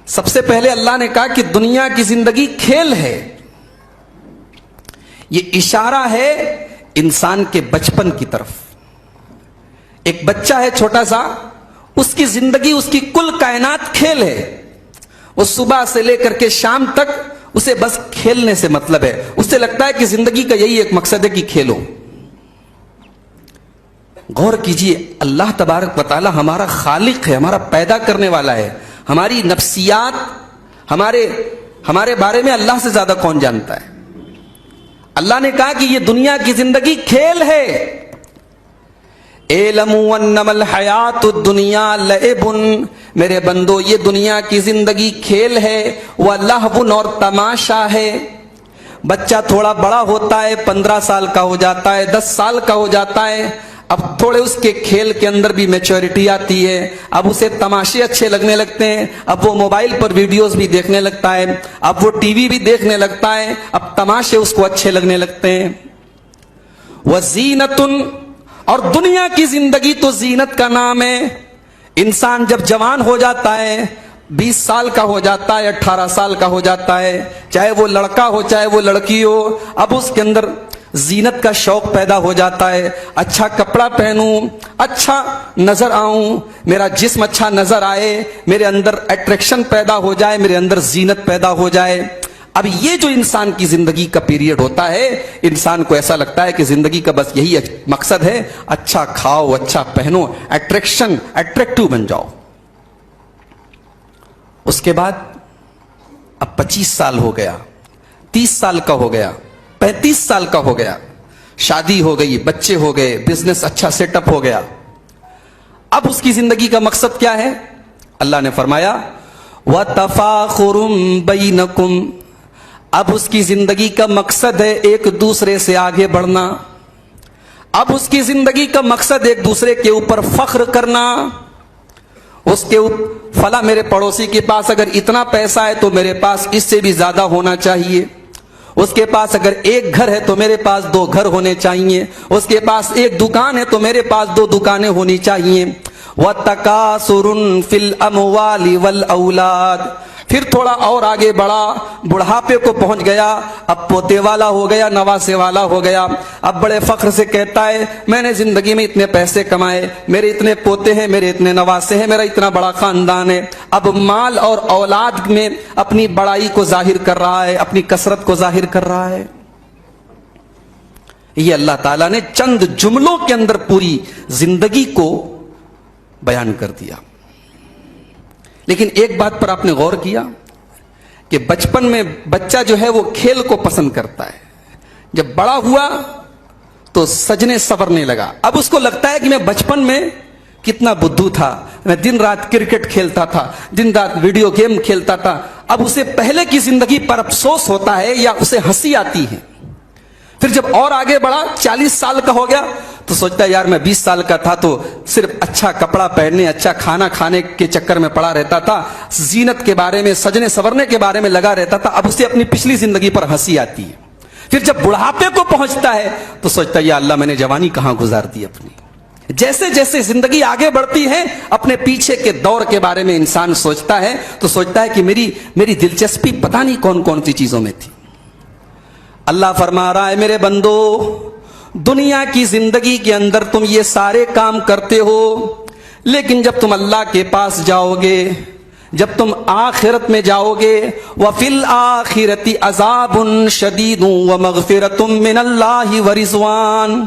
سب سے پہلے اللہ نے کہا کہ دنیا کی زندگی کھیل ہے. یہ اشارہ ہے انسان کے بچپن کی طرف. ایک بچہ ہے چھوٹا سا, اس کی زندگی, اس کی کل کائنات کھیل ہے. وہ صبح سے لے کر کے شام تک اسے بس کھیلنے سے مطلب ہے. اسے لگتا ہے کہ زندگی کا یہی ایک مقصد ہے کہ کھیلو. غور کیجئے, اللہ تبارک و تعالی ہمارا خالق ہے, ہمارا پیدا کرنے والا ہے. ہماری نفسیات, ہمارے بارے میں اللہ سے زیادہ کون جانتا ہے؟ اللہ نے کہا کہ یہ دنیا کی زندگی کھیل ہے. اعلموا انما الحیات الدنیا لعب, میرے بندو یہ دنیا کی زندگی کھیل ہے, ولہو اور تماشا ہے. بچہ تھوڑا بڑا ہوتا ہے, 15 سال کا ہو جاتا ہے, 10 سال کا ہو جاتا ہے, اب تھوڑے اس کے کھیل کے اندر بھی میچورٹی آتی ہے. اب اسے تماشے اچھے لگنے لگتے ہیں, اب وہ موبائل پر ویڈیوز بھی دیکھنے لگتا ہے, اب وہ ٹی وی بھی دیکھنے لگتا ہے, اب تماشے اس کو اچھے لگنے لگتے ہیں. وزینۃ, اور دنیا کی زندگی تو زینت کا نام ہے. انسان جب جوان ہو جاتا ہے, 20 سال کا ہو جاتا ہے, 18 سال کا ہو جاتا ہے, چاہے وہ لڑکا ہو چاہے وہ لڑکی ہو, اب اس کے اندر زینت کا شوق پیدا ہو جاتا ہے. اچھا کپڑا پہنوں, اچھا نظر آؤں, میرا جسم اچھا نظر آئے, میرے اندر اٹریکشن پیدا ہو جائے, میرے اندر زینت پیدا ہو جائے. اب یہ جو انسان کی زندگی کا پیریڈ ہوتا ہے, انسان کو ایسا لگتا ہے کہ زندگی کا بس یہی مقصد ہے, اچھا کھاؤ, اچھا پہنو, اٹریکٹیو بن جاؤ. اس کے بعد اب 25 سال ہو گیا, 30 سال کا ہو گیا, 35 سال کا ہو گیا, شادی ہو گئی, بچے ہو گئے, بزنس اچھا سیٹ اپ ہو گیا. اب اس کی زندگی کا مقصد کیا ہے؟ اللہ نے فرمایا وَتَفَاخُرٌ بَيْنَكُمْ, اب اس کی زندگی کا مقصد ہے ایک دوسرے سے آگے بڑھنا. اب اس کی زندگی کا مقصد ایک دوسرے کے اوپر فخر کرنا. اس کے فلاں میرے پڑوسی کے پاس اگر اتنا پیسہ ہے تو میرے پاس اس سے بھی زیادہ ہونا چاہیے. اس کے پاس اگر ایک گھر ہے تو میرے پاس 2 گھر ہونے چاہیے. اس کے پاس ایک دکان ہے تو میرے پاس 2 دکانیں ہونی چاہیے. وَتَكَاثُرٌ فِي الْأَمْوَالِ وَالْأَوْلَادِ, پھر تھوڑا اور آگے بڑھا, بڑھاپے کو پہنچ گیا, اب پوتے والا ہو گیا, نواسے والا ہو گیا. اب بڑے فخر سے کہتا ہے میں نے زندگی میں اتنے پیسے کمائے, میرے اتنے پوتے ہیں, میرے اتنے نواسے ہیں, میرا اتنا بڑا خاندان ہے. اب مال اور اولاد میں اپنی بڑائی کو ظاہر کر رہا ہے, اپنی کثرت کو ظاہر کر رہا ہے. یہ اللہ تعالیٰ نے چند جملوں کے اندر پوری زندگی کو بیان کر دیا. لیکن ایک بات پر آپ نے غور کیا کہ بچپن میں بچہ جو ہے وہ کھیل کو پسند کرتا ہے, جب بڑا ہوا تو سجنے سورنے لگا. اب اس کو لگتا ہے کہ میں بچپن میں کتنا بدھو تھا, میں دن رات کرکٹ کھیلتا تھا, دن رات ویڈیو گیم کھیلتا تھا. اب اسے پہلے کی زندگی پر افسوس ہوتا ہے یا اسے ہنسی آتی ہے. پھر جب اور آگے بڑھا, 40 سال کا ہو گیا, تو سوچتا ہے یار میں 20 سال کا تھا تو صرف اچھا کپڑا پہننے, اچھا کھانا کھانے کے چکر میں پڑا رہتا تھا, زینت کے بارے میں, سجنے سورنے کے بارے میں لگا رہتا تھا. اب اسے اپنی پچھلی زندگی پر ہنسی آتی ہے. پھر جب بڑھاپے کو پہنچتا ہے تو سوچتا ہے یا اللہ میں نے جوانی کہاں گزار دی اپنی. جیسے جیسے زندگی آگے بڑھتی ہے اپنے پیچھے کے دور کے بارے میں انسان سوچتا ہے تو سوچتا ہے کہ میری دلچسپی پتہ نہیں کون کون سی چیزوں میں تھی. اللہ فرما رہا ہے میرے بندو, دنیا کی زندگی کے اندر تم یہ سارے کام کرتے ہو, لیکن جب تم اللہ کے پاس جاؤ گے, جب تم آخرت میں جاؤ گے, وَفِي الْآخِرَةِ عَذَابٌ شَدِيدٌ وَمَغْفِرَةٌ مِّنَ اللَّهِ وَرِضْوَانٌ.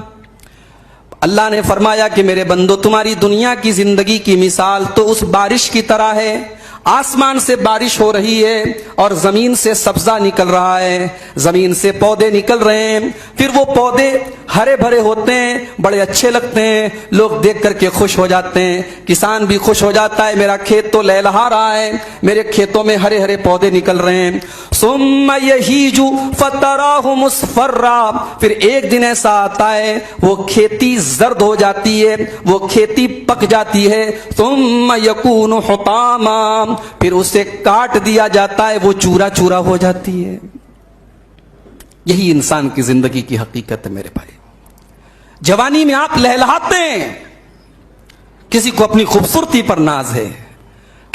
اللہ نے فرمایا کہ میرے بندو تمہاری دنیا کی زندگی کی مثال تو اس بارش کی طرح ہے. آسمان سے بارش ہو رہی ہے اور زمین سے سبزہ نکل رہا ہے, زمین سے پودے نکل رہے ہیں. پھر وہ پودے ہرے بھرے ہوتے ہیں, بڑے اچھے لگتے ہیں, لوگ دیکھ کر کے خوش ہو جاتے ہیں, کسان بھی خوش ہو جاتا ہے, میرا کھیت تو لہلہا رہا ہے, میرے کھیتوں میں ہرے ہرے پودے نکل رہے ہیں. ثم یہیج فتراہ مصفرا, پھر ایک دن ایسا آتا ہے وہ کھیتی زرد ہو جاتی ہے, وہ کھیتی پک جاتی ہے. ثم یکون حطاما, پھر اسے کاٹ دیا جاتا ہے, وہ چورا چورا ہو جاتی ہے. یہی انسان کی زندگی کی حقیقت ہے میرے بھائی. جوانی میں آپ لہلہاتے ہیں, کسی کو اپنی خوبصورتی پر ناز ہے,